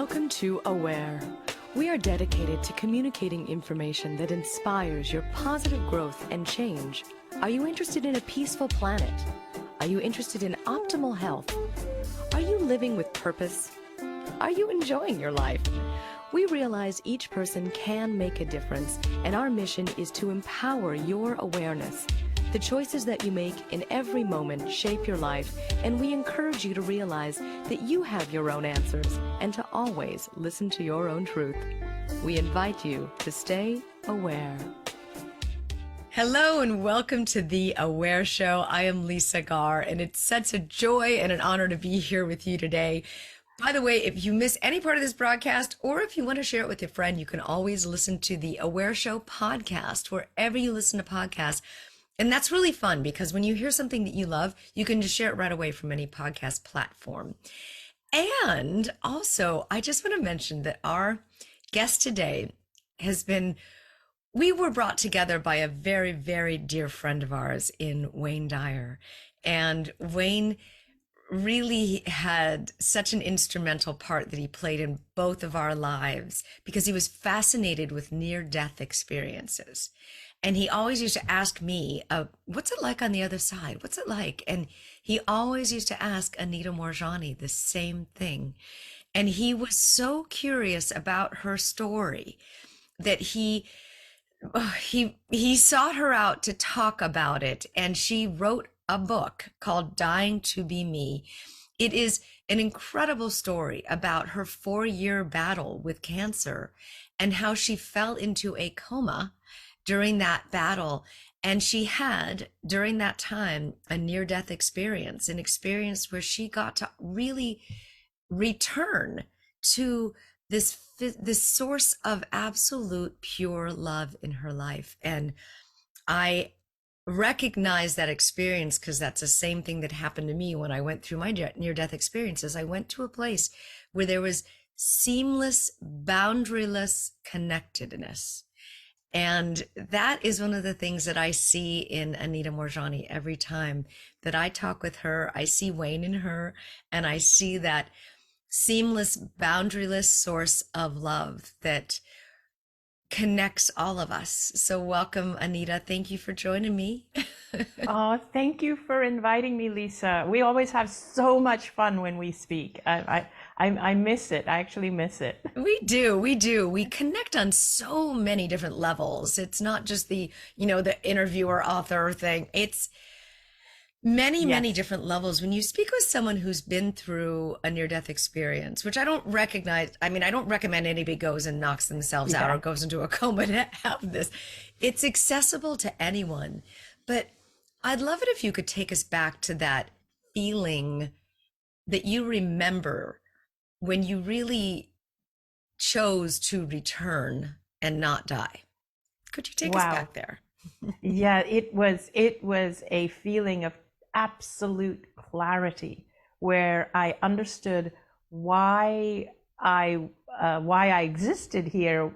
Welcome to Aware. We are dedicated to communicating information that inspires your positive growth and change. Are you interested in a peaceful planet? Are you interested in optimal health? Are you living with purpose? Are you enjoying your life? We realize each person can make a difference, and our mission is to empower your awareness. The choices that you make in every moment shape your life, and we encourage you to realize that you have your own answers and to always listen to your own truth. We invite you to stay aware. Hello and welcome to the Aware Show. I am Lisa Garr, and it's such a joy and an honor to be here with you today. By the way, if you miss any part of this broadcast, or if you want to share it with a friend, you can always listen to the Aware Show podcast wherever you listen to podcasts. And that's really fun because when you hear something that you love, you can just share it right away from any podcast platform. And also, I just want to mention that our guest today we were brought together by a very, very dear friend of ours in Wayne Dyer. And Wayne really had such an instrumental part that he played in both of our lives because he was fascinated with near-death experiences. And he always used to ask me, what's it like on the other side? What's it like? And he always used to ask Anita Moorjani the same thing. And he was so curious about her story that he sought her out to talk about it. And she wrote a book called Dying to Be Me. It is an incredible story about her 4-year battle with cancer and how she fell into a coma during that battle. And she had, during that time, a near-death experience, an experience where she got to really return to this source of absolute pure love in her life. And I recognize that experience because that's the same thing that happened to me when I went through my near-death experiences. I went to a place where there was seamless, boundaryless connectedness. And that is one of the things that I see in Anita Moorjani every time that I talk with her. I see Wayne in her, and I see that seamless, boundaryless source of love that connects all of us. So welcome, Anita. Thank you for joining me. Oh, thank you for inviting me, Lisa. We always have so much fun when we speak. I miss it. I actually miss it. We do. We connect on so many different levels. It's not just the interviewer author thing. It's many different levels. When you speak with someone who's been through a near-death experience, which I don't recognize. I mean, I don't recommend anybody goes and knocks themselves out or goes into a coma to have this. It's accessible to anyone. But I'd love it if you could take us back to that feeling that you remember when you really chose to return and not die. Could you take us back there? Yeah, it was a feeling of absolute clarity where I understood why I existed here.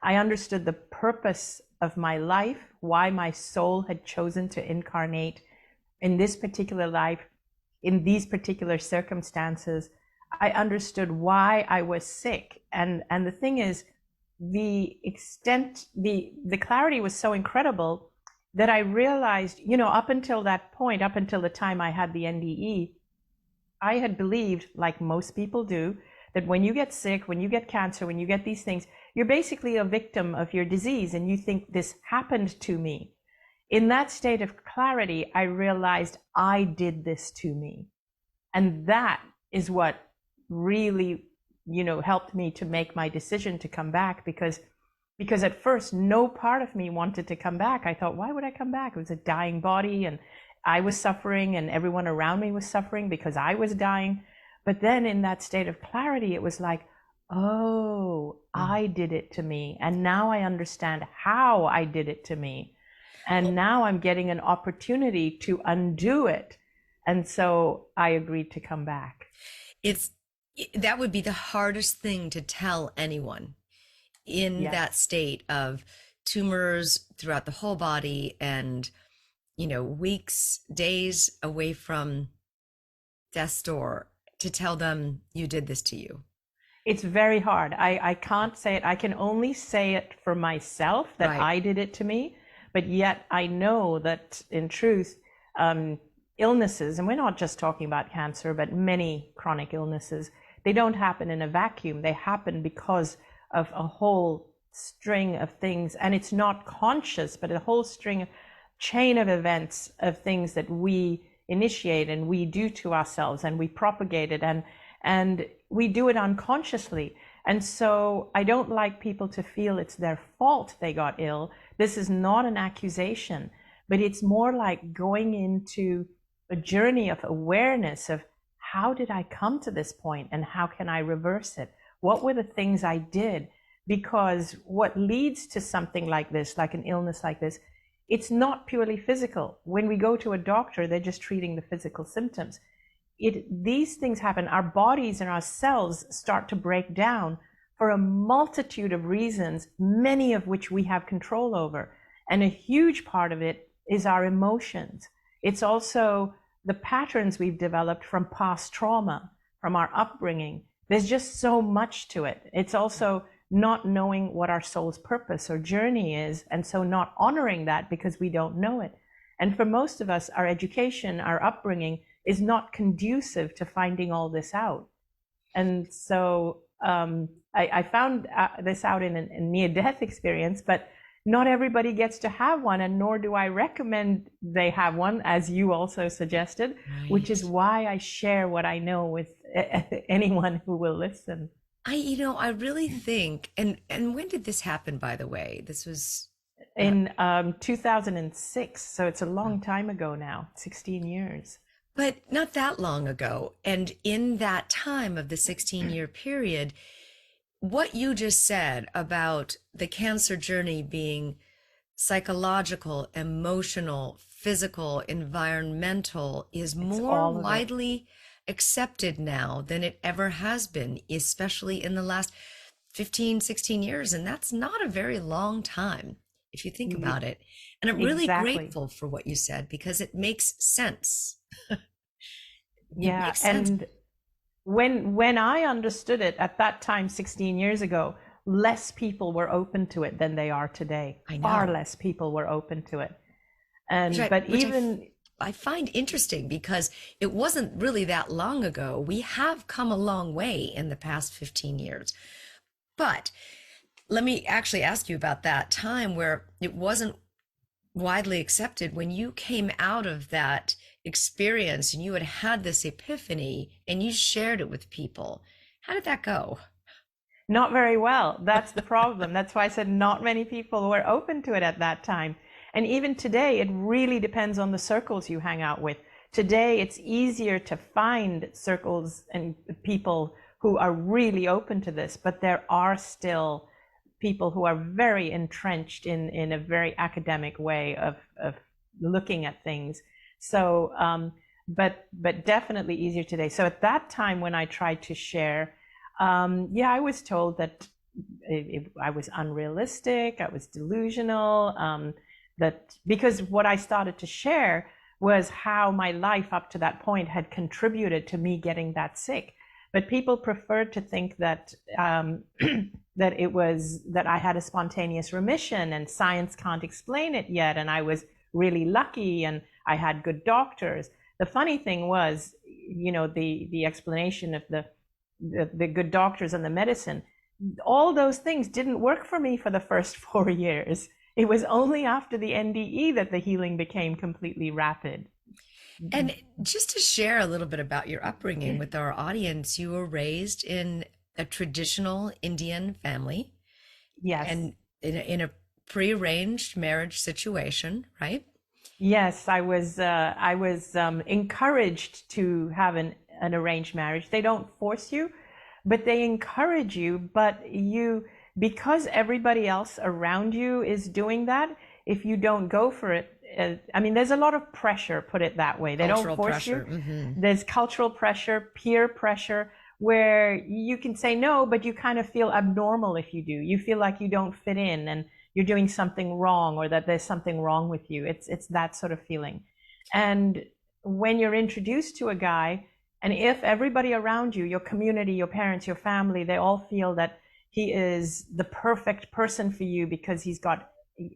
I understood the purpose of my life, why my soul had chosen to incarnate in this particular life, in these particular circumstances. I understood why I was sick. And the thing is, the clarity was so incredible that I realized, up until that point, up until the time I had the NDE, I had believed, like most people do, that when you get sick, when you get cancer, when you get these things, you're basically a victim of your disease and you think this happened to me. In that state of clarity, I realized I did this to me. And that is what really, helped me to make my decision to come back because at first, no part of me wanted to come back. I thought, why would I come back? It was a dying body and I was suffering and everyone around me was suffering because I was dying. But then in that state of clarity, it was like, oh, I did it to me. And now I understand how I did it to me. And now I'm getting an opportunity to undo it. And so I agreed to come back. That would be the hardest thing to tell anyone in that state of tumors throughout the whole body and, weeks, days away from death's door, to tell them you did this to you. It's very hard. I can't say it. I can only say it for myself that Right. I did it to me. But yet I know that in truth, illnesses, and we're not just talking about cancer, but many chronic illnesses, they don't happen in a vacuum. They happen because of a whole string of things. And it's not conscious, but a whole string, chain of events of things that we initiate and we do to ourselves and we propagate it. And we do it unconsciously. And so I don't like people to feel it's their fault they got ill. This is not an accusation, but it's more like going into a journey of awareness of how did I come to this point and how can I reverse it? What were the things I did? Because what leads to something like this, like an illness like this, it's not purely physical. When we go to a doctor, they're just treating the physical symptoms. These things happen. Our bodies and our cells start to break down for a multitude of reasons, many of which we have control over. And a huge part of it is our emotions. It's also the patterns we've developed from past trauma, from our upbringing. There's just so much to it. It's also not knowing what our soul's purpose or journey is, and so not honoring that because we don't know it. And for most of us, our education, our upbringing is not conducive to finding all this out. And so I found this out in a near-death experience, but not everybody gets to have one, and nor do I recommend they have one, as you also suggested, Right. which is why I share what I know with anyone who will listen. I really think, and when did this happen, by the way? This was In 2006, so it's a long time ago now, 16 years. but not that long ago. And in that time of the 16-year period, what you just said about the cancer journey being psychological, emotional, physical, environmental is more all of it. widely accepted now than it ever has been, especially in the last 15, 16 years. And that's not a very long time if you think about it. And I'm really Exactly. grateful for what you said because it makes sense. It Yeah, makes sense. and when I understood it at that time, 16 years ago, less people were open to it than they are today. I Far know. less people were open to it. Which And I, but which I, even I find interesting because it wasn't really that long ago. We have come a long way in the past 15 years. But let me actually ask you about that time where it wasn't widely accepted when you came out of that experience and you had had this epiphany and you shared it with people. How did that go? not very well. That's the problem. That's why I said not many people were open to it at that time. And even today, it really depends on the circles you hang out with. Today, it's easier to find circles and people who are really open to this, but there are still people who are very entrenched in a very academic way of looking at things. So, but definitely easier today. So at that time when I tried to share, yeah, I was told that I was unrealistic, I was delusional, that because what I started to share was how my life up to that point had contributed to me getting that sick. But people preferred to think that that it was that I had a spontaneous remission and science can't explain it yet, and I was really lucky and I had good doctors. The funny thing was, the explanation of the good doctors and the medicine, all those things didn't work for me for the first 4 years. It was only after the NDE that the healing became completely rapid. And just to share a little bit about your upbringing with our audience, you were raised in a traditional Indian family Yes. and in a prearranged marriage situation, right? Yes, I was encouraged to have an arranged marriage. They don't force you, but they encourage you. But because everybody else around you is doing that, if you don't go for it, I mean, there's a lot of pressure, put it that way. They Cultural don't force pressure. you. Mm-hmm. There's cultural pressure, peer pressure, where you can say no, but you kind of feel abnormal if you do. You feel like you don't fit in and you're doing something wrong or that there's something wrong with you. It's that sort of feeling. And when you're introduced to a guy, And if everybody around you, your community, your parents, your family, they all feel that he is the perfect person for you because he's got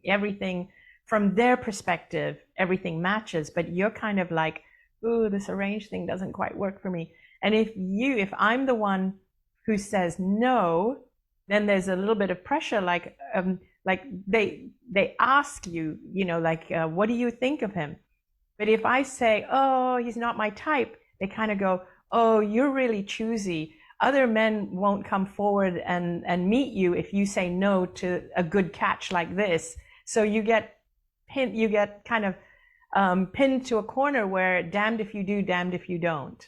everything from their perspective, everything matches, but you're kind of like, ooh, this arranged thing doesn't quite work for me. And if I'm the one who says no, then there's a little bit of pressure, like they ask you, what do you think of him? But if I say, oh, he's not my type, they kind of go, oh, you're really choosy. Other men won't come forward and meet you if you say no to a good catch like this. So you get kind of pinned to a corner where damned if you do, damned if you don't.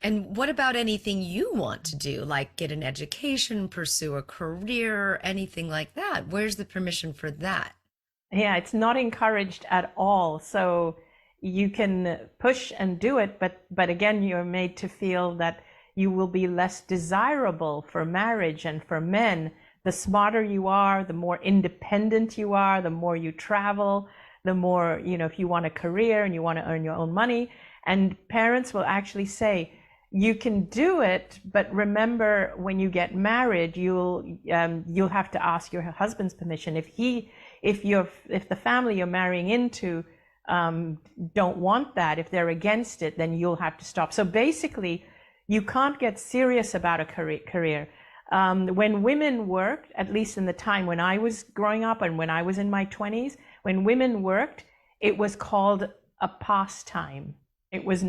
And what about anything you want to do, like get an education, pursue a career, anything like that? Where's the permission for that? Yeah, it's not encouraged at all. So you can push and do it, but again, you're made to feel that you will be less desirable for marriage and for men. The smarter you are, the more independent you are, the more you travel, the more, if you want a career and you want to earn your own money. And parents will actually say, you can do it, but remember when you get married, you'll have to ask your husband's permission. If the family you're marrying into don't want that, if they're against it, then you'll have to stop. So basically, you can't get serious about a career. When women worked, at least in the time when I was growing up and when I was in my 20s, when women worked, it was called a pastime. It was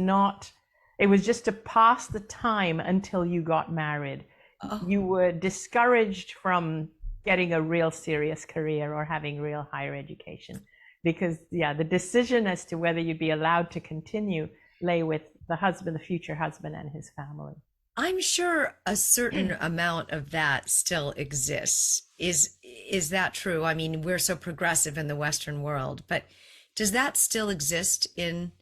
just to pass the time until you got married. Oh. You were discouraged from getting a real serious career or having real higher education because, the decision as to whether you'd be allowed to continue lay with the future husband and his family. I'm sure a certain amount of that still exists. Is that true? I mean, we're so progressive in the Western world, but does that still exist in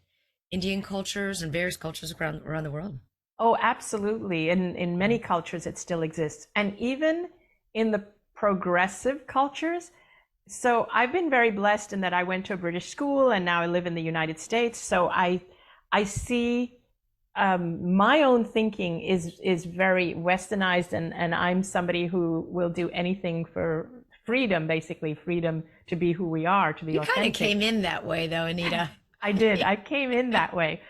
Indian cultures and various cultures around the world? Oh, absolutely. In many cultures, it still exists. And even in the progressive cultures. So I've been very blessed in that I went to a British school and now I live in the United States. So I see my own thinking is very westernized, and I'm somebody who will do anything for freedom, basically freedom to be who we are, to be authentic. You kind of came in that way, though, Anita. I did. I came in that way.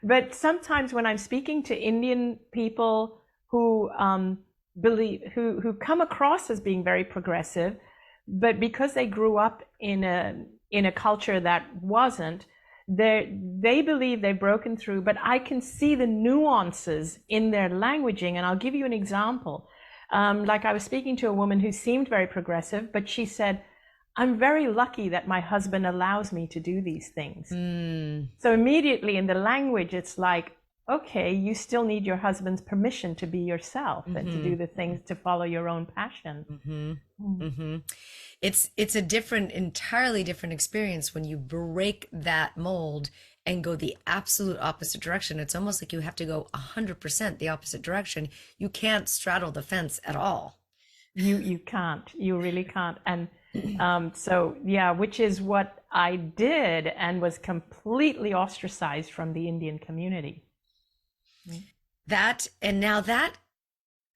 But sometimes when I'm speaking to Indian people who who come across as being very progressive, but because they grew up in a culture that wasn't, they believe they've broken through, but I can see the nuances in their languaging. And I'll give you an example. Like I was speaking to a woman who seemed very progressive, but she said, I'm very lucky that my husband allows me to do these things. So immediately in the language, it's like, okay, you still need your husband's permission to be yourself and to do the things, to follow your own passion. It's entirely different experience when you break that mold and go the absolute opposite direction. It's almost like you have to go 100% the opposite direction. You can't straddle the fence at all. You can't. You really can't. And so, which is what I did, and was completely ostracized from the Indian community. That,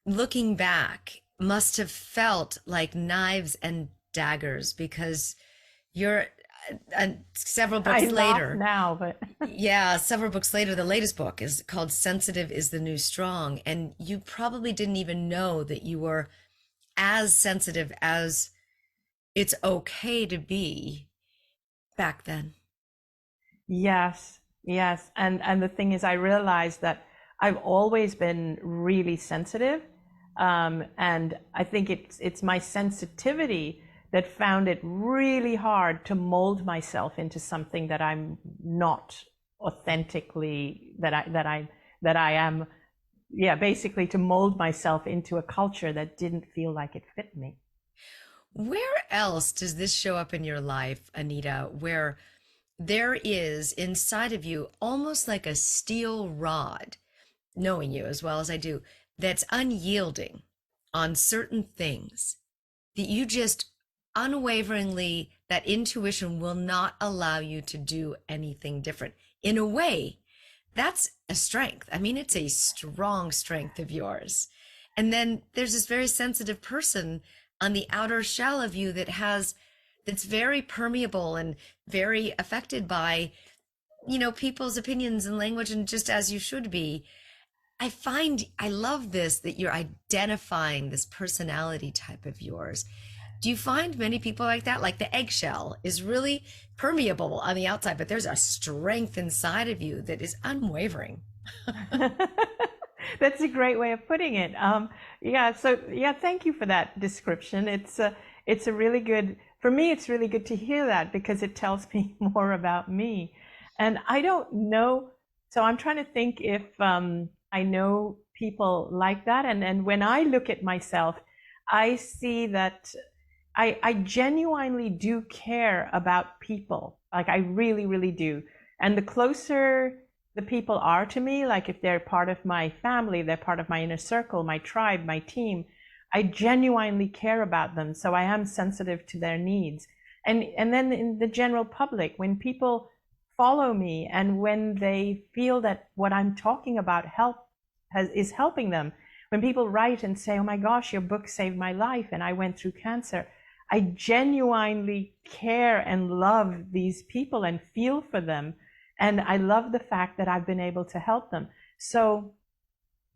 looking back, must have felt like knives and daggers, because you're several books later now, but several books later, the latest book is called Sensitive is the New Strong, and you probably didn't even know that you were as sensitive as it's okay to be back then. Yes. And the thing is, I realized that I've always been really sensitive. And I think it's my sensitivity that found it really hard to mold myself into something that I'm not authentically, that I am. Basically to mold myself into a culture that didn't feel like it fit me. Where else does this show up in your life, Anita, where there is inside of you almost like a steel rod, knowing you as well as I do, that's unyielding on certain things, that you just unwaveringly, that intuition will not allow you to do anything different, in a way That's a strength. I mean, it's a strong strength of yours. And then there's this very sensitive person on the outer shell of you that's very permeable and very affected by, people's opinions and language, and just as you should be. I love this, that you're identifying this personality type of yours. Do you find many people like that? Like the eggshell is really permeable on the outside, but there's a strength inside of you that is unwavering. That's a great way of putting it. Yeah, so yeah, thank you for that description. It's a really good, for me, it's really good to hear that because it tells me more about me. And I don't know, so I'm trying to think if I know people like that. And when I look at myself, I see that I genuinely do care about people. Like I really, really do. And the closer the people are to me, like if they're part of my family, they're part of my inner circle, my tribe, my team, I genuinely care about them. So I am sensitive to their needs. And then in the general public, when people follow me and when they feel that what I'm talking about is helping them, when people write and say, oh my gosh, your book saved my life and I went through cancer, I genuinely care and love these people and feel for them. And I love the fact that I've been able to help them. So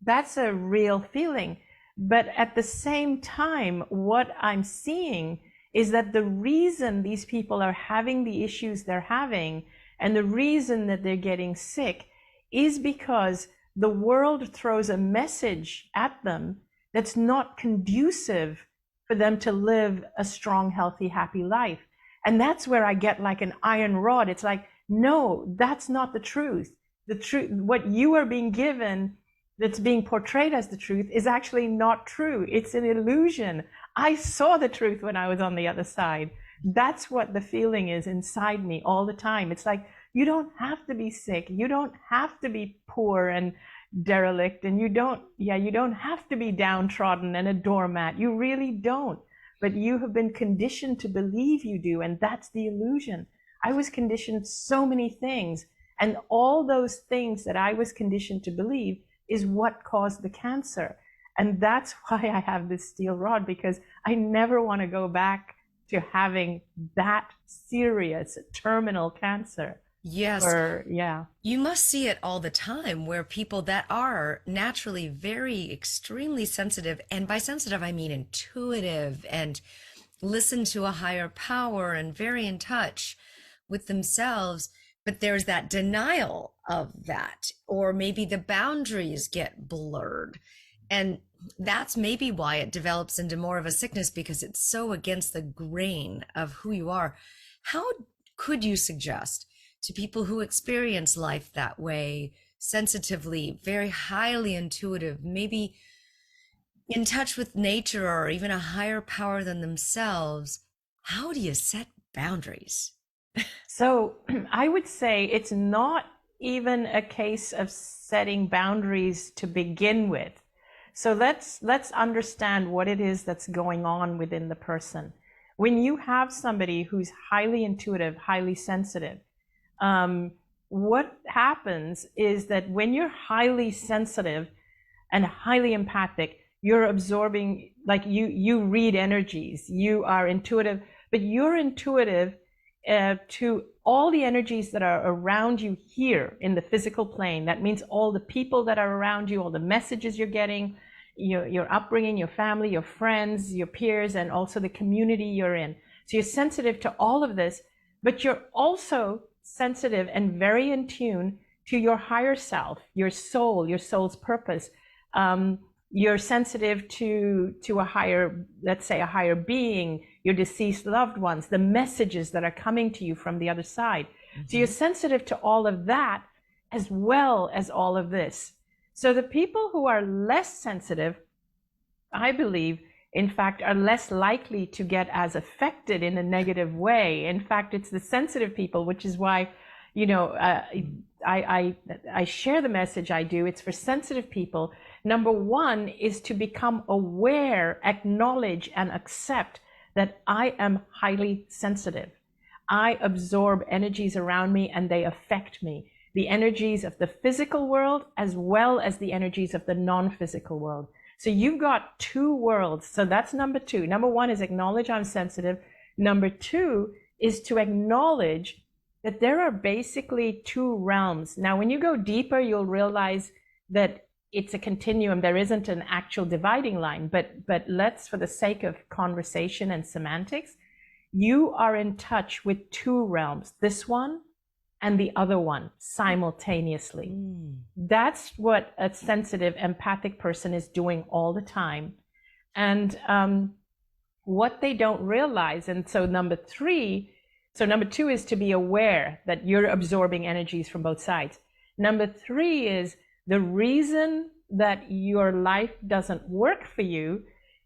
that's a real feeling. But at the same time, what I'm seeing is that the reason these people are having the issues they're having and the reason that they're getting sick is because the world throws a message at them that's not conducive for them to live a strong, healthy, happy life. And that's where I get like an iron rod. It's like, no, that's not the truth. The truth, what you are being given that's being portrayed as the truth is actually not true. It's an illusion. I saw the truth when I was on the other side. That's what the feeling is inside me all the time. It's like, you don't have to be sick. You don't have to be poor and derelict, and you don't have to be downtrodden and a doormat. You really don't. But you have been conditioned to believe you do, and that's the illusion. I was conditioned so many things, and all those things that I was conditioned to believe is what caused the cancer. And that's why I have this steel rod, because I never want to go back to having that serious terminal cancer. Yes. Yeah. You must see it all the time where people that are naturally very extremely sensitive, and by sensitive, I mean intuitive and listen to a higher power and very in touch with themselves. But there's that denial of that, or maybe the boundaries get blurred. And that's maybe why it develops into more of a sickness, because it's so against the grain of who you are. How could you suggest to people who experience life that way, sensitively, very highly intuitive, maybe in touch with nature or even a higher power than themselves, how do you set boundaries? So I would say it's not even a case of setting boundaries to begin with. So let's understand what it is that's going on within the person. When you have somebody who's highly intuitive, highly sensitive, what happens is that when you're highly sensitive and highly empathic, you're absorbing, like you read energies, you are intuitive, but you're intuitive to all the energies that are around you here in the physical plane. That means all the people that are around you, all the messages you're getting, your upbringing, your family, your friends, your peers, and also the community you're in. So you're sensitive to all of this, but you're also sensitive and very in tune to your higher self, your soul, your soul's purpose. You're sensitive to a higher, let's say a higher being, your deceased loved ones, the messages that are coming to you from the other side. Mm-hmm. So you're sensitive to all of that as well as all of this. So the people who are less sensitive, I believe, in fact, are less likely to get as affected in a negative way. In fact, it's the sensitive people, which is why, I share the message I do. It's for sensitive people. Number one is to become aware, acknowledge, and accept that I am highly sensitive. I absorb energies around me and they affect me. the energies of the physical world as well as the energies of the non-physical world. So you've got two worlds. So that's number two. Number one is acknowledge I'm sensitive. Number two is to acknowledge that there are basically two realms. Now, when you go deeper, you'll realize that it's a continuum. There isn't an actual dividing line, but let's, for the sake of conversation and semantics, you are in touch with two realms, this one and the other one simultaneously. That's what a sensitive, empathic person is doing all the time. And what they don't realize, and so number two is to be aware that you're absorbing energies from both sides. Number three is the reason that your life doesn't work for you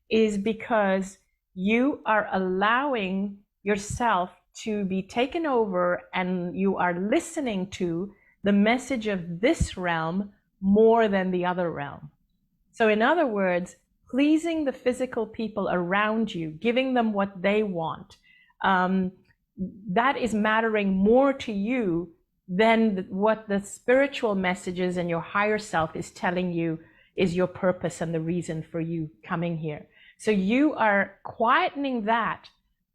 is because you are allowing yourself to be taken over and you are listening to the message of this realm more than the other realm. So in other words, pleasing the physical people around you, giving them what they want, that is mattering more to you than what the spiritual messages and your higher self is telling you is your purpose and the reason for you coming here. So you are quietening that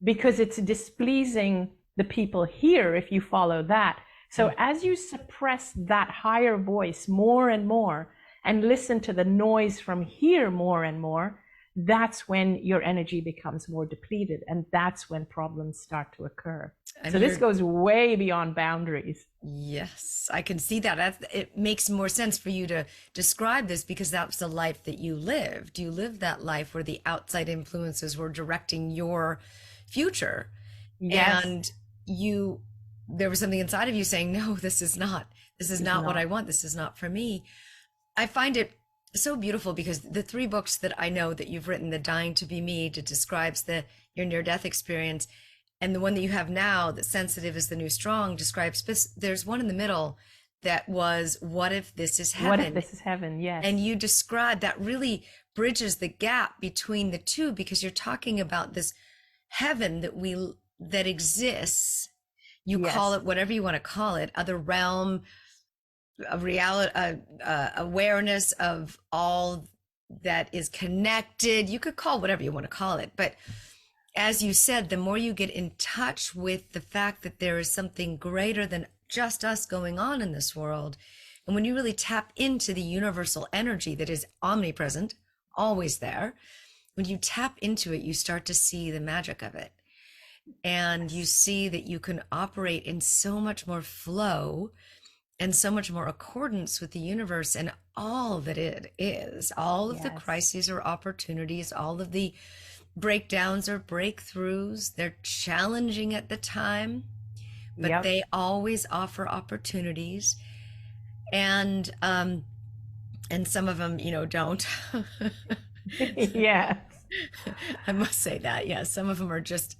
because it's displeasing the people here if you follow that. So as you suppress that higher voice more and more and listen to the noise from here more and more, that's when your energy becomes more depleted, and that's when problems start to occur. So this goes way beyond boundaries. Yes, I can see that. It makes more sense for you to describe this because that's the life that you lived. You lived that life where the outside influences were directing your future. Yes. And there was something inside of you saying, no, this is not what I want. This is not for me. I find it so beautiful because the three books that I know that you've written, The Dying to Be Me, that describes your near-death experience, and the one that you have now, that Sensitive is the New Strong, describes, there's one in the middle that was, What If This Is Heaven? What if this is heaven? Yes. And you describe that really bridges the gap between the two because you're talking about this heaven that exists. You call it whatever you want to call it, other realm, a reality, awareness of all that is connected. You could call whatever you want to call it. But as you said, the more you get in touch with the fact that there is something greater than just us going on in this world, and when you really tap into the universal energy that is omnipresent, always there, when you tap into it, you start to see the magic of it. And you see that you can operate in so much more flow and so much more accordance with the universe and all that it is. All of the crises or opportunities, all of the breakdowns or breakthroughs, they're challenging at the time, but they always offer opportunities. And some of them, don't. Yeah. I must say that. Yeah. Some of them are just,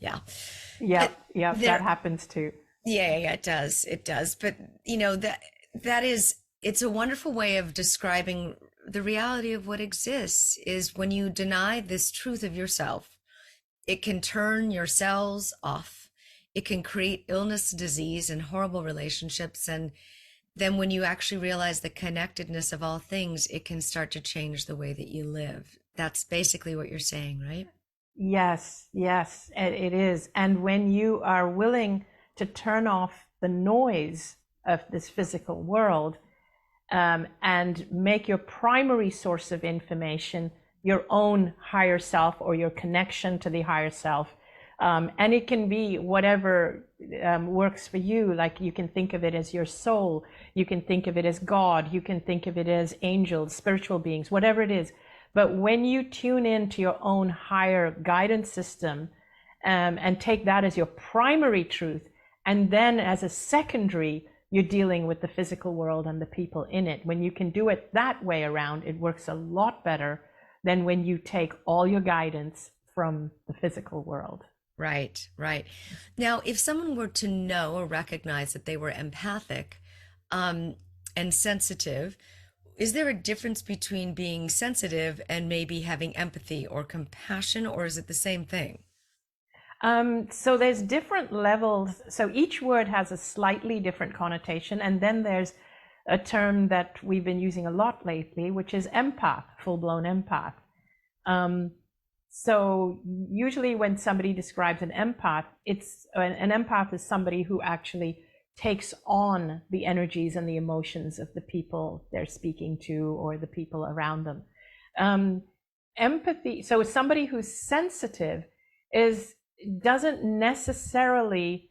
that happens too. Yeah, it does. It does. But it's a wonderful way of describing the reality of what exists is when you deny this truth of yourself, it can turn your cells off. It can create illness, disease, and horrible relationships. And then when you actually realize the connectedness of all things, it can start to change the way that you live. That's basically what you're saying, right? Yes, it is. And when you are willing to turn off the noise of this physical world and make your primary source of information your own higher self or your connection to the higher self, and it can be whatever works for you. Like you can think of it as your soul, you can think of it as God, you can think of it as angels, spiritual beings, whatever it is. But when you tune into your own higher guidance system and take that as your primary truth, and then as a secondary, you're dealing with the physical world and the people in it. When you can do it that way around, it works a lot better than when you take all your guidance from the physical world. Right. Now, if someone were to know or recognize that they were empathic and sensitive, is there a difference between being sensitive and maybe having empathy or compassion, or is it the same thing? So there's different levels. So each word has a slightly different connotation. And then there's a term that we've been using a lot lately, which is empath, full-blown empath. So usually when somebody describes an empath, an empath is somebody who actually takes on the energies and the emotions of the people they're speaking to or the people around them. Empathy, so somebody who's sensitive doesn't necessarily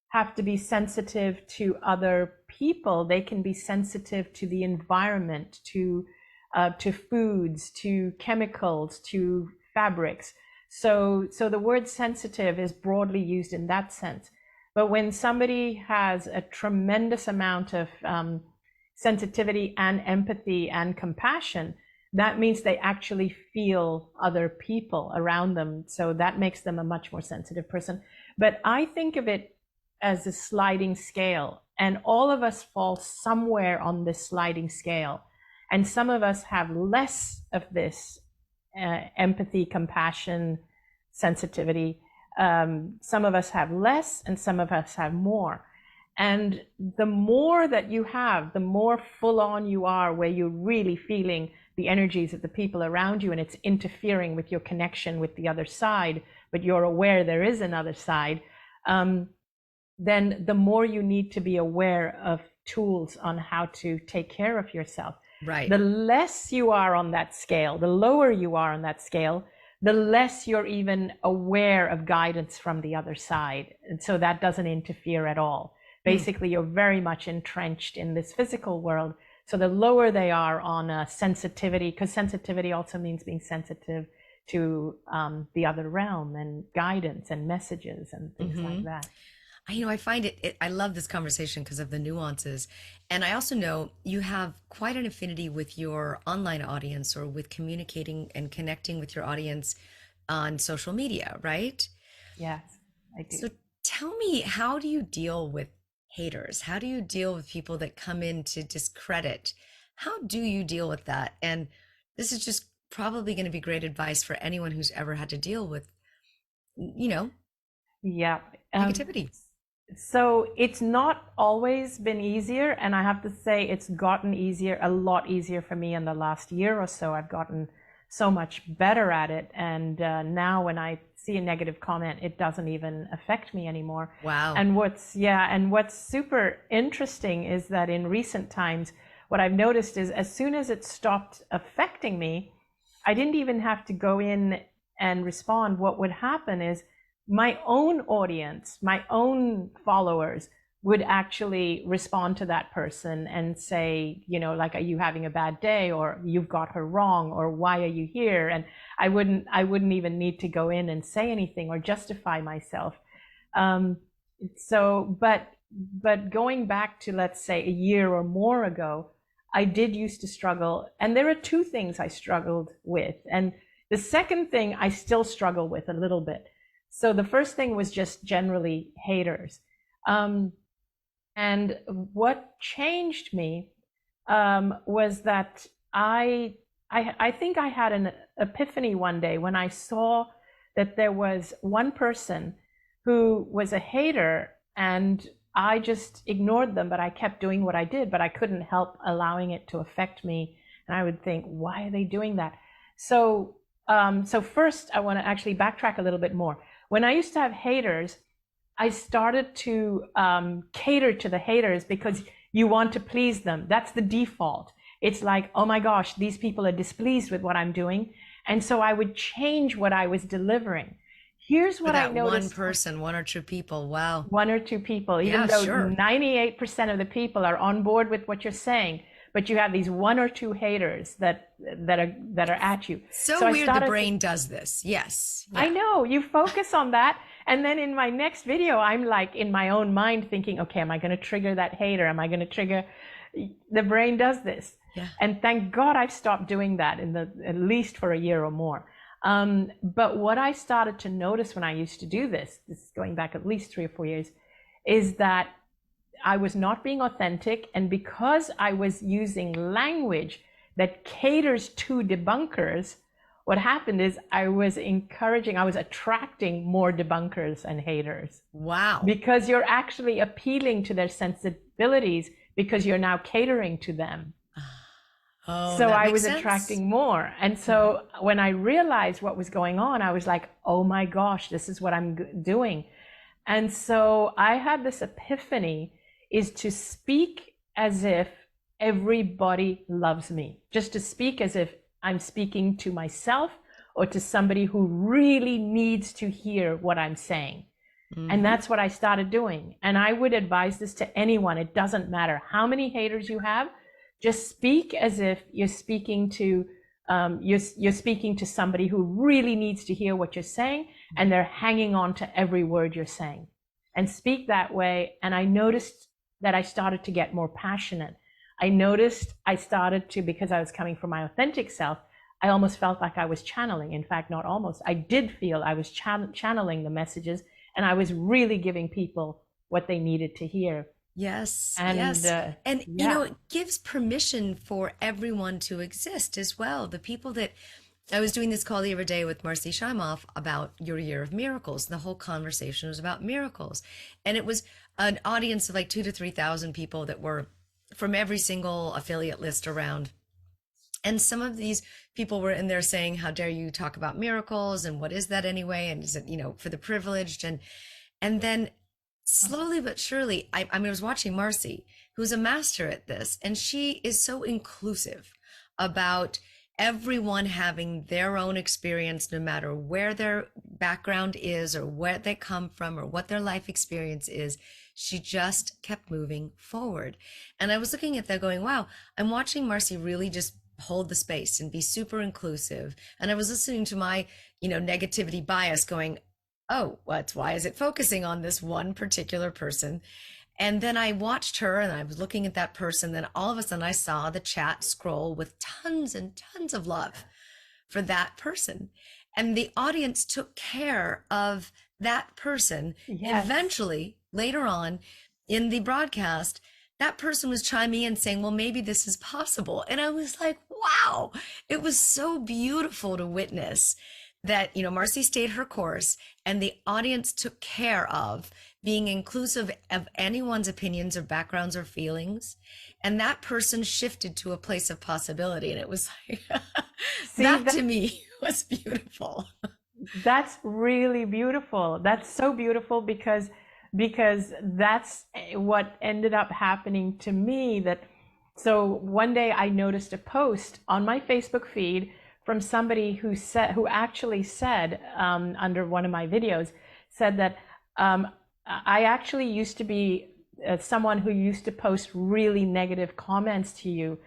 have to be sensitive to other people. They can be sensitive to the environment, to foods, to chemicals, to fabrics. So the word sensitive is broadly used in that sense. But when somebody has a tremendous amount of sensitivity and empathy and compassion, that means they actually feel other people around them. So that makes them a much more sensitive person. But I think of it as a sliding scale, and all of us fall somewhere on this sliding scale. And some of us have less of this empathy, compassion, sensitivity. Some of us have less, and some of us have more. And the more that you have, the more full on you are, where you're really feeling the energies of the people around you, and it's interfering with your connection with the other side, but you're aware there is another side, then the more you need to be aware of tools on how to take care of yourself. Right. The less you are on that scale, the lower you are on that scale, the less you're even aware of guidance from the other side. And so that doesn't interfere at all. Basically, you're very much entrenched in this physical world. So the lower they are on sensitivity, because sensitivity also means being sensitive to the other realm and guidance and messages and things like that. I find I love this conversation because of the nuances. And I also know you have quite an affinity with your online audience, or with communicating and connecting with your audience on social media, right? Yes, I do. So tell me, how do you deal with haters? How do you deal with people that come in to discredit? How do you deal with that? And this is just probably going to be great advice for anyone who's ever had to deal with, Yeah. negativity. So it's not always been easier, and I have to say it's gotten easier, a lot easier for me in the last year or so. I've gotten so much better at it, and now when I see a negative comment, it doesn't even affect me anymore. Wow. And what's super interesting is that in recent times, what I've noticed is as soon as it stopped affecting me, I didn't even have to go in and respond. What would happen is my own audience, my own followers would actually respond to that person and say, like, are you having a bad day, or you've got her wrong, or why are you here? And I wouldn't even need to go in and say anything or justify myself. But going back to, let's say, a year or more ago, I did used to struggle. And there are two things I struggled with. And the second thing I still struggle with a little bit. So the first thing was just generally haters. And what changed me was that I think I had an epiphany one day when I saw that there was one person who was a hater, and I just ignored them, but I kept doing what I did, but I couldn't help allowing it to affect me. And I would think, why are they doing that? So first I want to actually backtrack a little bit more. When I used to have haters, I started to cater to the haters because you want to please them. That's the default. It's like, oh my gosh, these people are displeased with what I'm doing. And so I would change what I was delivering. Here's what I noticed. One person, one or two people. Wow. One or two people, even though 98% of the people are on board with what you're saying. But you have these one or two haters that are at you. So weird the brain does this. Yes. Yeah. I know. You focus on that. And then in my next video, I'm like in my own mind thinking, okay, am I going to trigger that hater? Am I going to trigger? The brain does this. Yeah. And thank God I've stopped doing that at least for a year or more. But what I started to notice when I used to do this is going back at least 3 or 4 years, is that I was not being authentic. And because I was using language that caters to debunkers, what happened is I was attracting more debunkers and haters. Wow. Because you're actually appealing to their sensibilities because you're now catering to them. Oh, so that I makes was sense. attracting more. And so when I realized what was going on, I was like, oh my gosh, this is what I'm doing. And so I had this epiphany, is to speak as if everybody loves me, just to speak as if I'm speaking to myself or to somebody who really needs to hear what I'm saying. And that's what I started doing. And I would advise this to anyone. It doesn't matter how many haters you have. Just speak as if you're speaking to you're speaking to somebody who really needs to hear what you're saying, and they're hanging on to every word you're saying. And speak that way. And I noticed that I started to get more passionate. I noticed I started to, because I was coming from my authentic self, I almost felt like I was channeling. In fact, not almost. I did feel I was channeling the messages, and I was really giving people what they needed to hear. Yes, and, yes. And, yeah. you know, it gives permission for everyone to exist as well. The people that I was doing this call the other day with Marcy Shimoff about your year of miracles. The whole conversation was about miracles. And it was an audience of like 2,000 to 3,000 people that were from every single affiliate list around. And some of these people were in there saying, how dare you talk about miracles? And what is that anyway? And is it, you know, for the privileged? And then slowly but surely, I was watching Marcy, who's a master at this, and she is so inclusive about everyone having their own experience, no matter where their background is or where they come from or what their life experience is. She just kept moving forward. And I was looking at that going, wow, I'm watching Marcy really just hold the space and be super inclusive. And I was listening to my, you know, negativity bias going, oh, why is it focusing on this one particular person? And then I watched her and I was looking at that person. Then all of a sudden I saw the chat scroll with tons and tons of love for that person. And the audience took care of that person. Yes. Eventually, later on in the broadcast, that person was chiming in saying, well, maybe this is possible. And I was like, wow, it was so beautiful to witness that, you know, Marcy stayed her course and the audience took care of being inclusive of anyone's opinions or backgrounds or feelings. And that person shifted to a place of possibility. And it was like, that to me was beautiful. That's really beautiful. That's so beautiful because that's what ended up happening to me. So one day I noticed a post on my Facebook feed from somebody who actually said under one of my videos, said that I actually used to be someone who used to post really negative comments to you.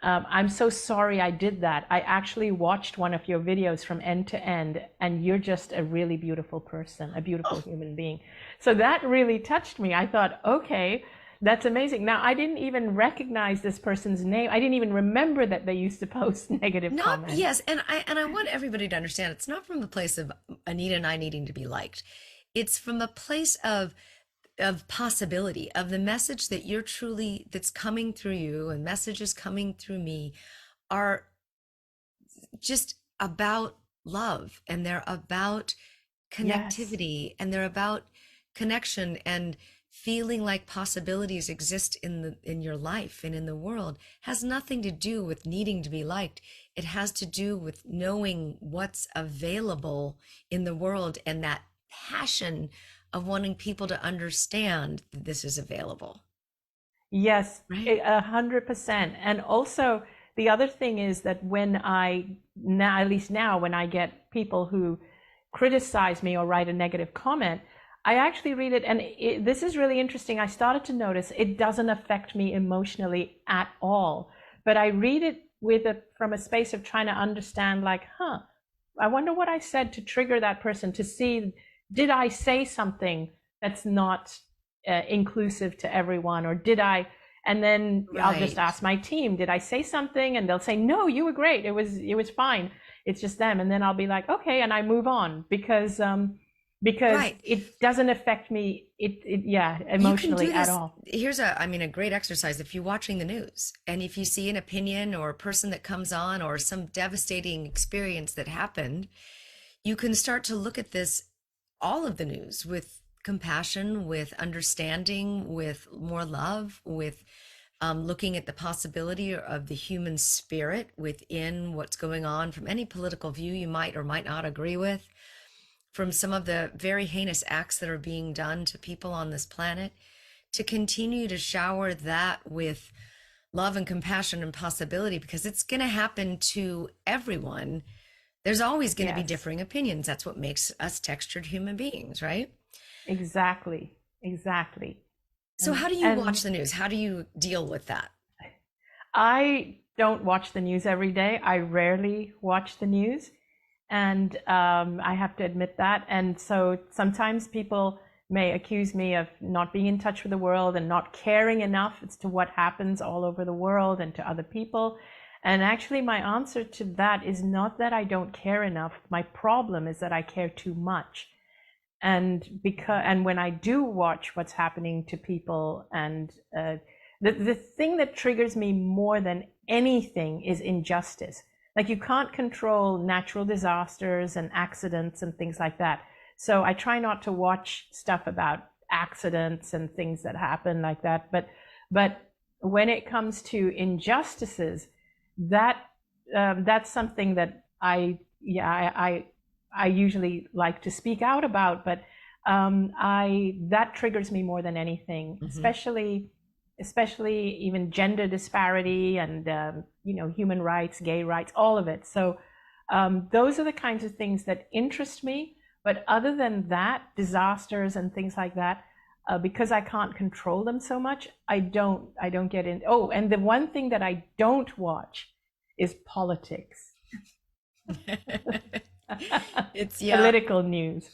I'm so sorry I did that. I actually watched one of your videos from end to end, and you're just a really beautiful person, a beautiful human being. So that really touched me. I thought, okay, that's amazing. Now, I didn't even recognize this person's name. I didn't even remember that they used to post negative comments. Yes, and I want everybody to understand, it's not from the place of Anita and I needing to be liked. It's from a place of possibility, of the message that that's coming through you, and messages coming through me are just about love, and they're about connectivity, and they're about connection and feeling like possibilities exist in your life and in the world. Has nothing to do with needing to be liked. It has to do with knowing what's available in the world, and that passion of wanting people to understand that this is available. Yes, right? 100%. And also the other thing is that when at least now, when I get people who criticize me or write a negative comment, I actually read it, and this is really interesting. I started to notice it doesn't affect me emotionally at all, but I read it from a space of trying to understand, like, I wonder what I said to trigger that person, to see, did I say something that's not inclusive to everyone, or did I? And then I'll just ask my team, did I say something? And they'll say, no, you were great. It was fine. It's just them. And then I'll be like, okay, and I move on, because because Right. it doesn't affect me, You can emotionally do at this. all. Here's a great exercise. If you're watching the news and if you see an opinion or a person that comes on or some devastating experience that happened, you can start to look at this, all of the news, with compassion, with understanding, with more love, with looking at the possibility of the human spirit within what's going on from any political view you might or might not agree with, from some of the very heinous acts that are being done to people on this planet, to continue to shower that with love and compassion and possibility, because it's going to happen to everyone. There's always going to be Yes, differing opinions. That's what makes us textured human beings, right? exactly, exactly. So how do you watch And the news? How do you deal with that? I don't watch the news every day. I rarely watch the news. And I have to admit that. And so sometimes people may accuse me of not being in touch with the world and not caring enough as to what happens all over the world and to other people. And actually, my answer to that is not that I don't care enough. My problem is that I care too much. And when I do watch what's happening to people, and the thing that triggers me more than anything is injustice. Like, you can't control natural disasters and accidents and things like that. So I try not to watch stuff about accidents and things that happen like that. But when it comes to injustices, that that's something that I usually like to speak out about. But I that triggers me more than anything, Hmm. especially even gender disparity and human rights, gay rights, all of it. So those are the kinds of things that interest me. But other than that, disasters and things like that, because I can't control them so much, I don't get in. Oh, and the one thing that I don't watch is politics, It's, yeah, political news, I'm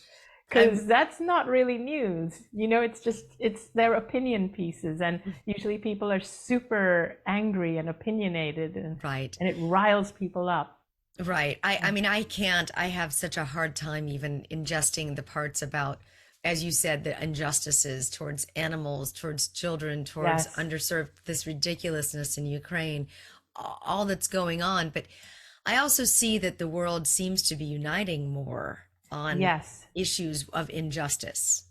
because that's not really news. It's their opinion pieces, and usually people are super angry and opinionated, right. and it riles people up. Right. I mean, I have such a hard time even ingesting the parts about, as you said, the injustices towards animals, towards children, towards Yes, underserved, this ridiculousness in Ukraine, all that's going on. But I also see that the world seems to be uniting more on yes, issues of injustice.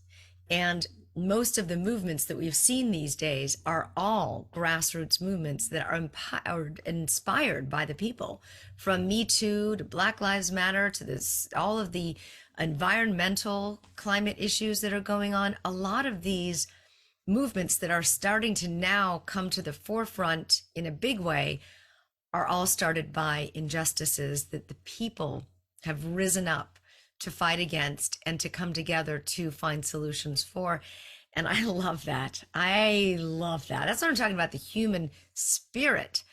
And most of the movements that we've seen these days are all grassroots movements that are inspired by the people. From Me Too to Black Lives Matter to this, all of the environmental climate issues that are going on, a lot of these movements that are starting to now come to the forefront in a big way are all started by injustices that the people have risen up to fight against and to come together to find solutions for. And I love that. I love that. That's what I'm talking about, the human spirit.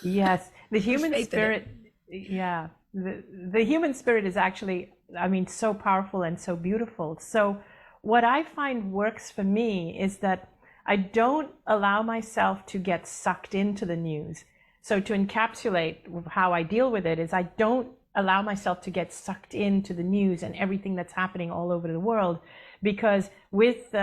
yes. The Have human faith in it. spirit, yeah. The human spirit is actually, I mean, so powerful and so beautiful. So what I find works for me is that I don't allow myself to get sucked into the news. So to encapsulate how I deal with it is I don't allow myself to get sucked into the news and everything that's happening all over the world, because with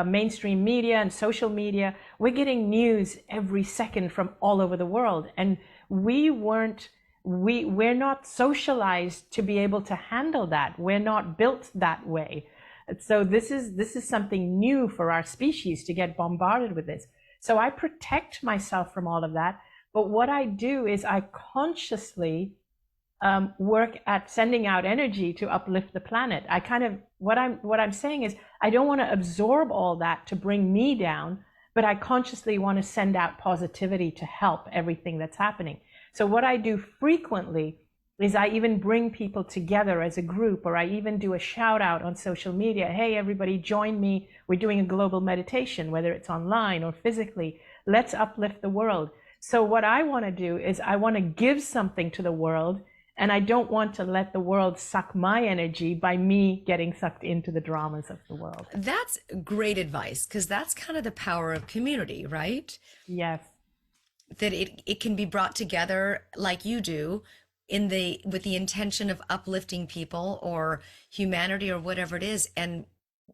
mainstream media and social media, we're getting news every second from all over the world, and we're not socialized to be able to handle that. We're not built that way. So this is something new for our species, to get bombarded with this. So I protect myself from all of that. But what I do is I consciously work at sending out energy to uplift the planet. I kind of what I'm saying is I don't want to absorb all that to bring me down, but I consciously want to send out positivity to help everything that's happening. So what I do frequently is I even bring people together as a group, or I even do a shout out on social media. Hey, everybody, join me. We're doing a global meditation, whether it's online or physically. Let's uplift the world. So what I want to do is I want to give something to the world, and I don't want to let the world suck my energy by me getting sucked into the dramas of the world. That's great advice, because that's kind of the power of community, right? Yes. That it can be brought together like you do with the intention of uplifting people or humanity or whatever it is. And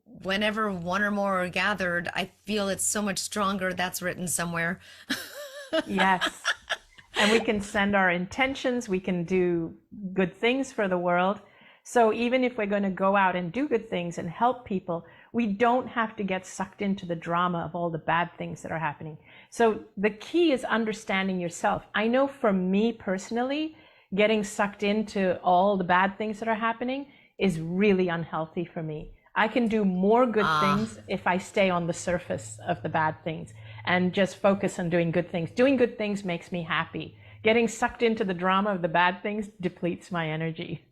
whenever one or more are gathered, I feel it's so much stronger. That's written somewhere. Yes. And we can send our intentions, we can do good things for the world. So even if we're going to go out and do good things and help people, we don't have to get sucked into the drama of all the bad things that are happening. So the key is understanding yourself. I know for me personally, getting sucked into all the bad things that are happening is really unhealthy for me. I can do more good things if I stay on the surface of the bad things and just focus on doing good things. Doing good things makes me happy. Getting sucked into the drama of the bad things depletes my energy.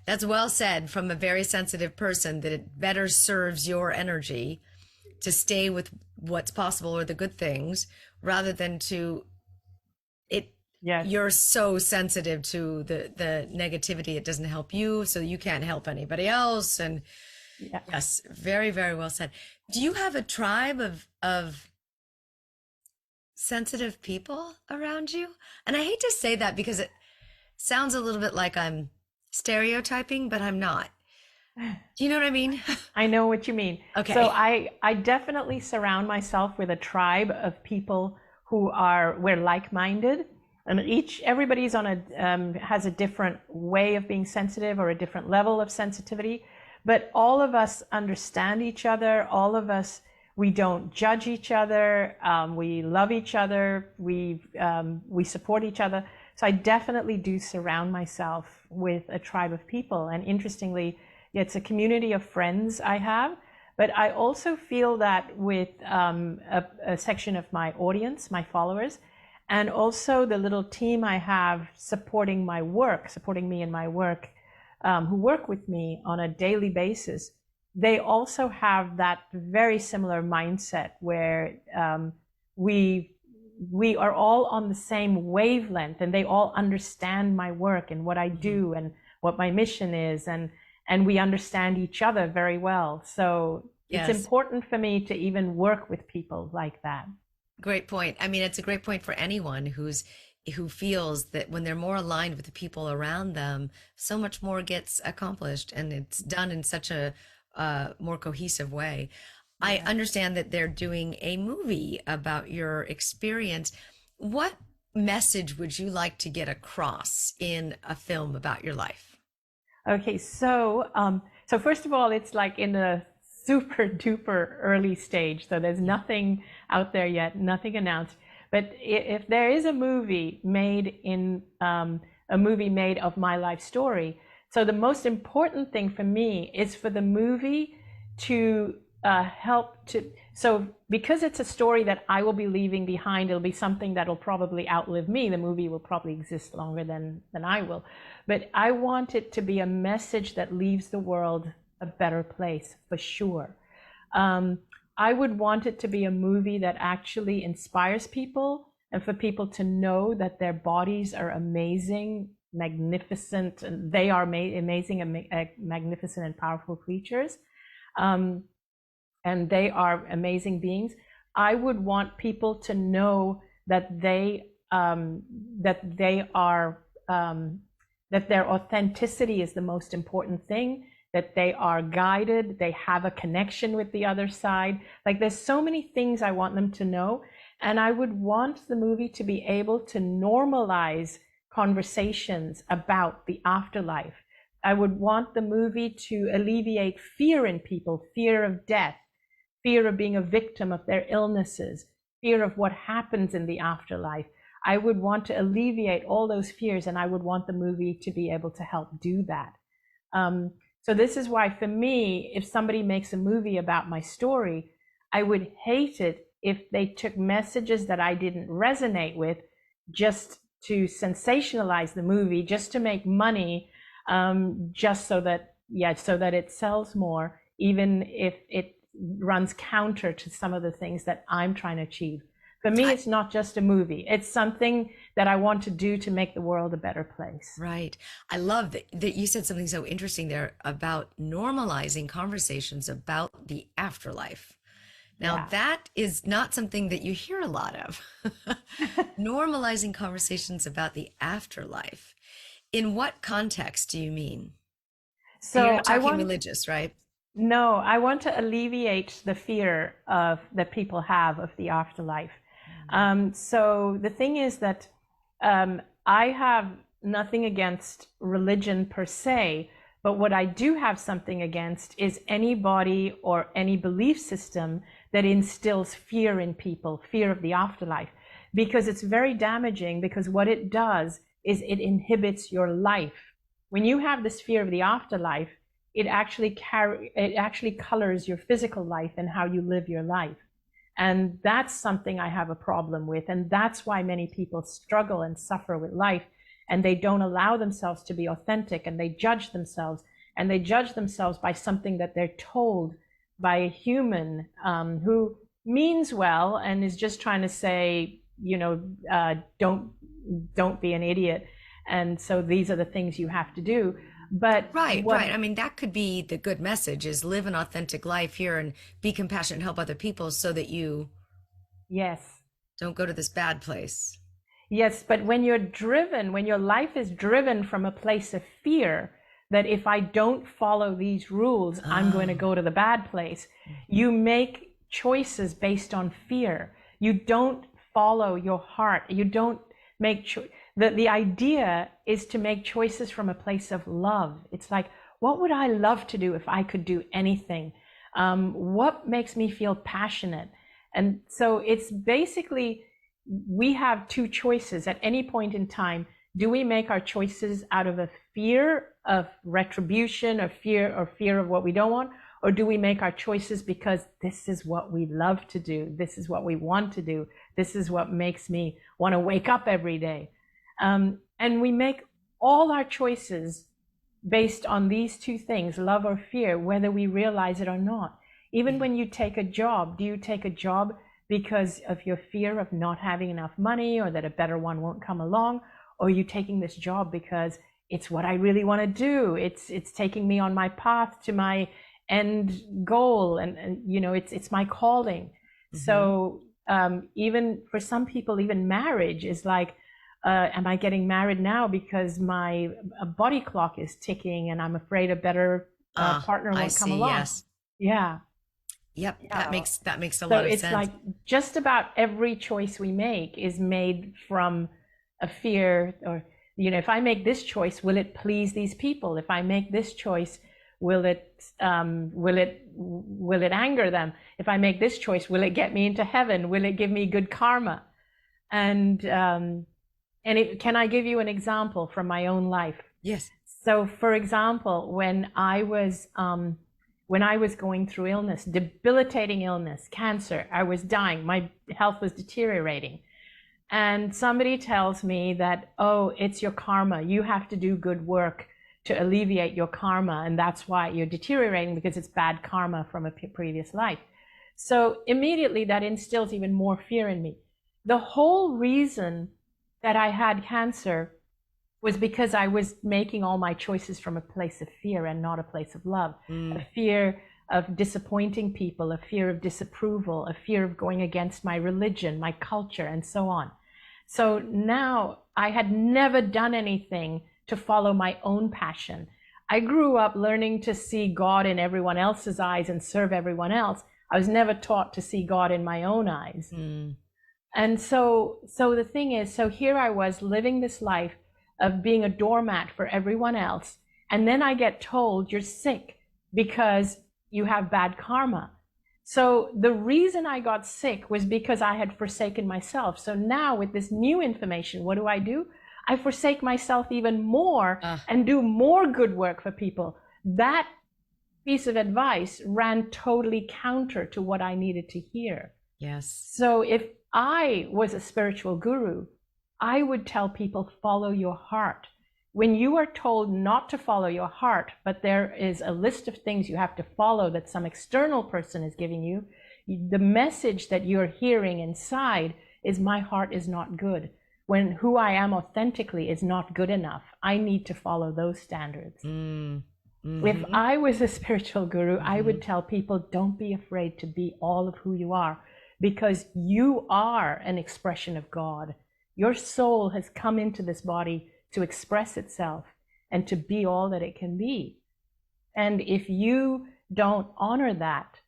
That's well said from a very sensitive person, that it better serves your energy to stay with what's possible or the good things rather than to it. Yes. You're so sensitive to the negativity. It doesn't help you, so you can't help anybody else. And yes, very, very well said. Do you have a tribe of sensitive people around you? And I hate to say that because it sounds a little bit like I'm stereotyping, but I'm not. Do you know what I mean? I know what you mean. Okay. So I definitely surround myself with a tribe of people we're like-minded, and everybody's on has a different way of being sensitive or a different level of sensitivity, but all of us understand each other. All of us, we don't judge each other. We love each other. We support each other. So I definitely do surround myself with a tribe of people. And interestingly, it's a community of friends I have, but I also feel that with a section of my audience, my followers, and also the little team I have supporting me in my work, who work with me on a daily basis. They also have that very similar mindset where we are all on the same wavelength, and they all understand my work and what I do and what my mission is, and we understand each other very well. So yes, it's important for me to even work with people like that. Great point. I mean, it's a great point for anyone who feels that when they're more aligned with the people around them, so much more gets accomplished, and it's done in such a more cohesive way. Yeah. I understand that they're doing a movie about your experience. What message would you like to get across in a film about your life? Okay, so first of all, it's like in a super duper early stage, so there's nothing out there yet, nothing announced. But if there is a movie made of my life story, so the most important thing for me is for the movie to so because it's a story that I will be leaving behind, it'll be something that'll probably outlive me. The movie will probably exist longer than I will. But I want it to be a message that leaves the world a better place, for sure. I would want it to be a movie that actually inspires people, and for people to know that their bodies are amazing, magnificent, and they are amazing and magnificent and powerful creatures. And they are amazing beings. I would want people to know that their authenticity is the most important thing, that they are guided, they have a connection with the other side. Like, there's so many things I want them to know. And I would want the movie to be able to normalize conversations about the afterlife. I would want the movie to alleviate fear in people, fear of death, fear of being a victim of their illnesses, fear of what happens in the afterlife. I would want to alleviate all those fears, and I would want the movie to be able to help do that. So this is why, for me, if somebody makes a movie about my story, I would hate it if they took messages that I didn't resonate with just to sensationalize the movie, just to make money, just so that it sells more, even if it runs counter to some of the things that I'm trying to achieve. For me, it's not just a movie. It's something that I want to do to make the world a better place. Right. I love that you said something so interesting there about normalizing conversations about the afterlife. Now, that is not something that you hear a lot of. Normalizing conversations about the afterlife. In what context do you mean? And So you're not I talking want, religious, right? no, I want to alleviate the fear of that people have of the afterlife. So the thing is that I have nothing against religion per se, but what I do have something against is anybody or any belief system that instills fear in people, fear of the afterlife, because it's very damaging, because what it does is it inhibits your life. When you have this fear of the afterlife, it actually colors your physical life and how you live your life. And that's something I have a problem with. And that's why many people struggle and suffer with life, and they don't allow themselves to be authentic, and they judge themselves, and they judge themselves by something that they're told by a human who means well and is just trying to say, don't be an idiot. And so these are the things you have to do. But right. I mean, that could be the good message, is live an authentic life here and be compassionate and help other people so that you don't go to this bad place. Yes, but when you're driven, when your life is driven from a place of fear, that if I don't follow these rules, I'm going to go to the bad place, you make choices based on fear. You don't follow your heart. You don't make the idea is to make choices from a place of love. It's like, what would I love to do if I could do anything? What makes me feel passionate? And so it's basically, we have two choices at any point in time. Do we make our choices out of a fear of retribution, or fear of what we don't want? Or do we make our choices because this is what we love to do? This is what we want to do. This is what makes me want to wake up every day. And we make all our choices based on these two things, love or fear, whether we realize it or not. Even when you take a job, do you take a job because of your fear of not having enough money, or that a better one won't come along? Or are you taking this job because it's what I really want to do? It's taking me on my path to my end goal, and it's my calling. So even for some people, even marriage is like, am I getting married now because my body clock is ticking and I'm afraid a better partner won't come along? Yes. Yeah. Yep. Yeah. That makes a So lot of it's sense. like just about every choice we make is made from a fear, or if I make this choice, will it please these people? If I make this choice, will it anger them? If I make this choice, will it get me into heaven? Will it give me good karma? And can I give you an example from my own life? Yes. So, for example, when I was going through illness, debilitating illness, cancer, I was dying, my health was deteriorating. And somebody tells me that, oh, it's your karma. You have to do good work to alleviate your karma. And that's why you're deteriorating, because it's bad karma from a previous life. So immediately that instills even more fear in me. The whole reason that I had cancer was because I was making all my choices from a place of fear and not a place of love. A fear of disappointing people, a fear of disapproval, a fear of going against my religion, my culture, and so on. So now I had never done anything to follow my own passion. I grew up learning to see God in everyone else's eyes and serve everyone else. I was never taught to see God in my own eyes. And so the thing is, so here I was living this life of being a doormat for everyone else. And then I get told, you're sick because you have bad karma. So the reason I got sick was because I had forsaken myself. So now with this new information, what do? I forsake myself even more and do more good work for people. That piece of advice ran totally counter to what I needed to hear. Yes. So if I was a spiritual guru, I would tell people, follow your heart. When you are told not to follow your heart, but there is a list of things you have to follow that some external person is giving you, the message that you're hearing inside is, my heart is not good. When who I am authentically is not good enough, I need to follow those standards. If I was a spiritual guru, I would tell people, don't be afraid to be all of who you are, because you are an expression of God. Your soul has come into this body to express itself and to be all that it can be. And if you don't honor that,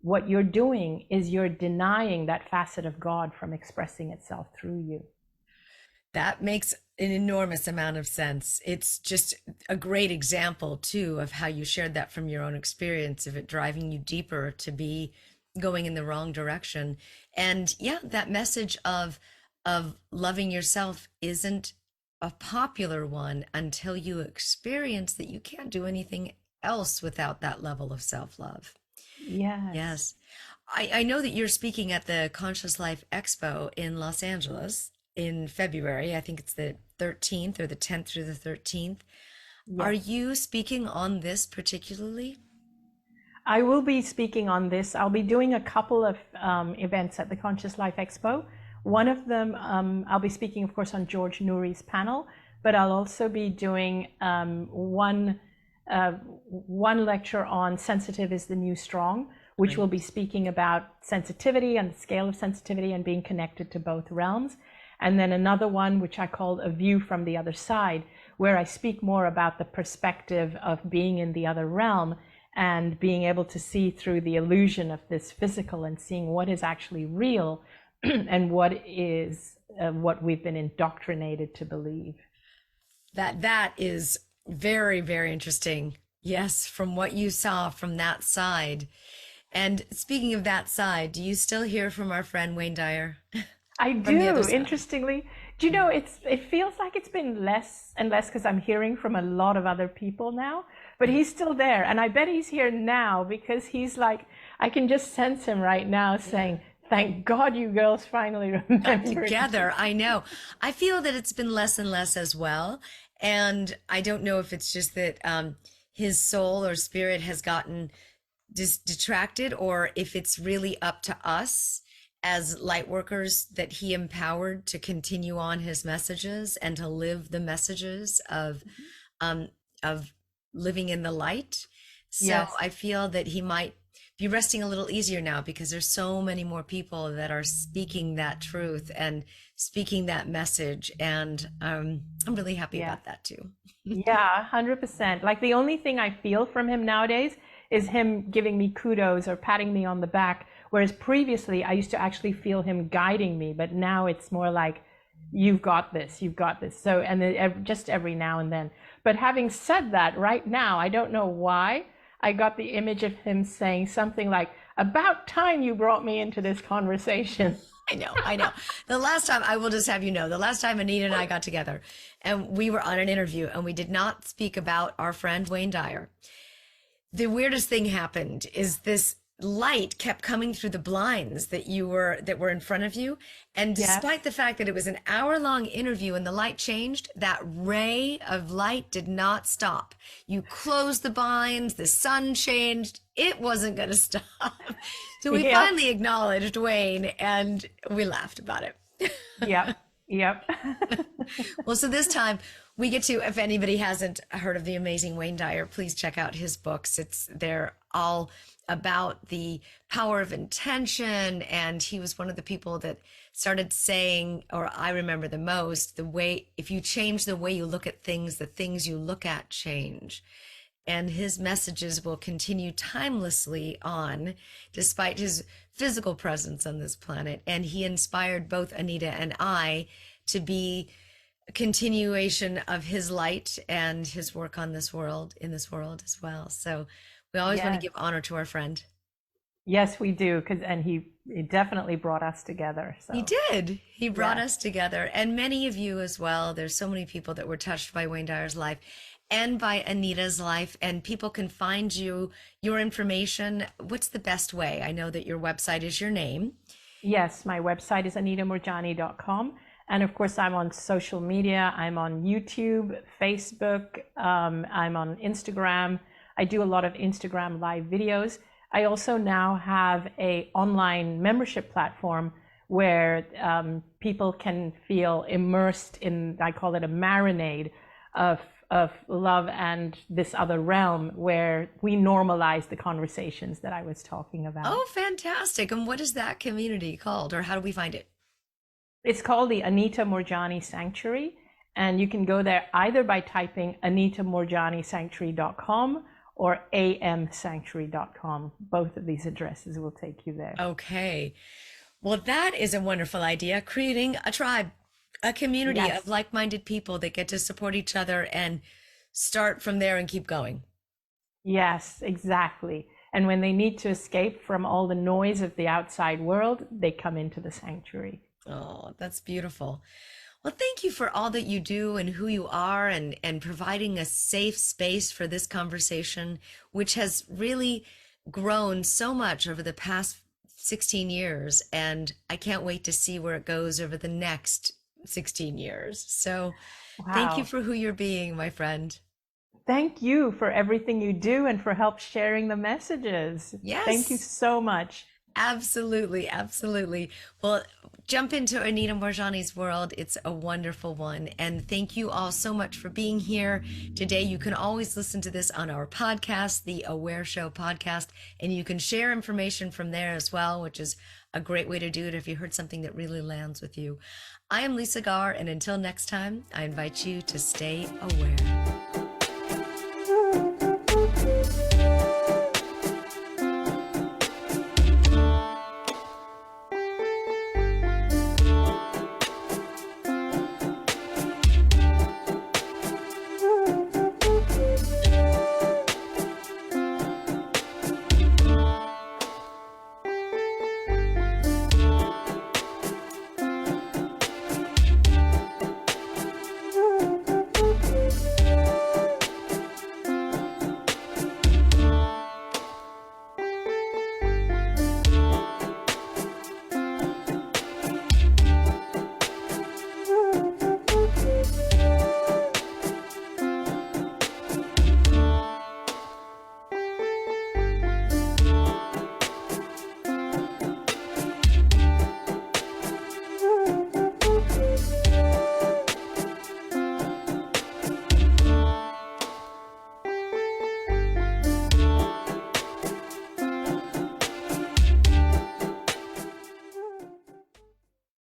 what you're doing is you're denying that facet of God from expressing itself through you. That makes an enormous amount of sense. It's just a great example, too, of how you shared that from your own experience of it driving you deeper to be going in the wrong direction. And yeah, that message of loving yourself isn't a popular one until you experience that you can't do anything else without that level of self-love. Yes. Yes. I know that you're speaking at the Conscious Life Expo in Los Angeles in February. I think it's the 13th or the 10th through the 13th. Yes. Are you speaking on this particularly? I will be speaking on this. I'll be doing a couple of events at the Conscious Life Expo. One of them, I'll be speaking, of course, on George Nouri's panel, but I'll also be doing one lecture on Sensitive is the New Strong, which will be speaking about sensitivity and the scale of sensitivity and being connected to both realms. And then another one, which I called A View from the Other Side, where I speak more about the perspective of being in the other realm and being able to see through the illusion of this physical and seeing what is actually real and what is what we've been indoctrinated to believe. That is very, very interesting. Yes, from what you saw from that side. And speaking of that side, do you still hear from our friend Wayne Dyer? I do, interestingly. Do you know, it feels like it's been less and less because I'm hearing from a lot of other people now, but he's still there. And I bet he's here now because he's like, I can just sense him right now saying, thank God you girls finally remembered. Together, I know. I feel that it's been less and less as well. And I don't know if it's just that his soul or spirit has gotten detracted, or if it's really up to us as light workers that he empowered to continue on his messages and to live the messages of living in the light. So yes. I feel that he might be resting a little easier now because there's so many more people that are speaking that truth and speaking that message. And I'm really happy about that too. Yeah, 100%. Like the only thing I feel from him nowadays is him giving me kudos or patting me on the back. Whereas previously I used to actually feel him guiding me, but now it's more like, you've got this, you've got this. So, and then just every now and then. But having said that, right now, I don't know why, I got the image of him saying something like, about time you brought me into this conversation. I know. The last time, I will just have you know, the last time Anita and I got together and we were on an interview and we did not speak about our friend Wayne Dyer. The weirdest thing happened is this light kept coming through the blinds that were in front of you. And despite the fact that it was an hour-long interview and the light changed, that ray of light did not stop. You closed the blinds, the sun changed, it wasn't going to stop. So we finally acknowledged Wayne and we laughed about it. Yep. Well, so this time we get to, if anybody hasn't heard of the amazing Wayne Dyer, please check out his books. They're all about the power of intention. And he was one of the people that started saying, or I remember the most, if you change the way you look at things, the things you look at change. And his messages will continue timelessly on, despite his physical presence on this planet. And he inspired both Anita and I to be a continuation of his light and his work on this world, in this world as well. So we always want to give honor to our friend. Yes, we do. And he definitely brought us together. So. He did. He brought us together. And many of you as well. There's so many people that were touched by Wayne Dyer's life and by Anita's life, and people can find your information. What's the best way? I know that your website is your name. Yes, my website is anitamoorjani.com. And of course, I'm on social media. I'm on YouTube, Facebook. I'm on Instagram. I do a lot of Instagram live videos. I also now have an online membership platform where people can feel immersed in, I call it a marinade of love and this other realm where we normalize the conversations that I was talking about. Oh, fantastic. And what is that community called, or how do we find it? It's called the Anita Moorjani Sanctuary. And you can go there either by typing anitamoorjanisanctuary.com or amsanctuary.com. Both of these addresses will take you there. Okay. Well, that is a wonderful idea. Creating a tribe, a community Yes. of like-minded people that get to support each other and start from there and keep going. Yes, exactly. And when they need to escape from all the noise of the outside world, they come into the sanctuary. Oh, that's beautiful. Well, thank you for all that you do and who you are, and providing a safe space for this conversation, which has really grown so much over the past 16 years. And I can't wait to see where it goes over the next 16 years. So thank you Wow. for who you're being, my friend. Thank you for everything you do and for help sharing the messages. Thank you Yes. so much. Absolutely, absolutely. Well, jump into Anita Moorjani's world. It's a wonderful one. And thank you all so much for being here today. You can always listen to this on our podcast, the Aware Show podcast, and you can share information from there as well, which is a great way to do it if you heard something that really lands with you. I am Lisa Garr, and until next time, I invite you to stay aware.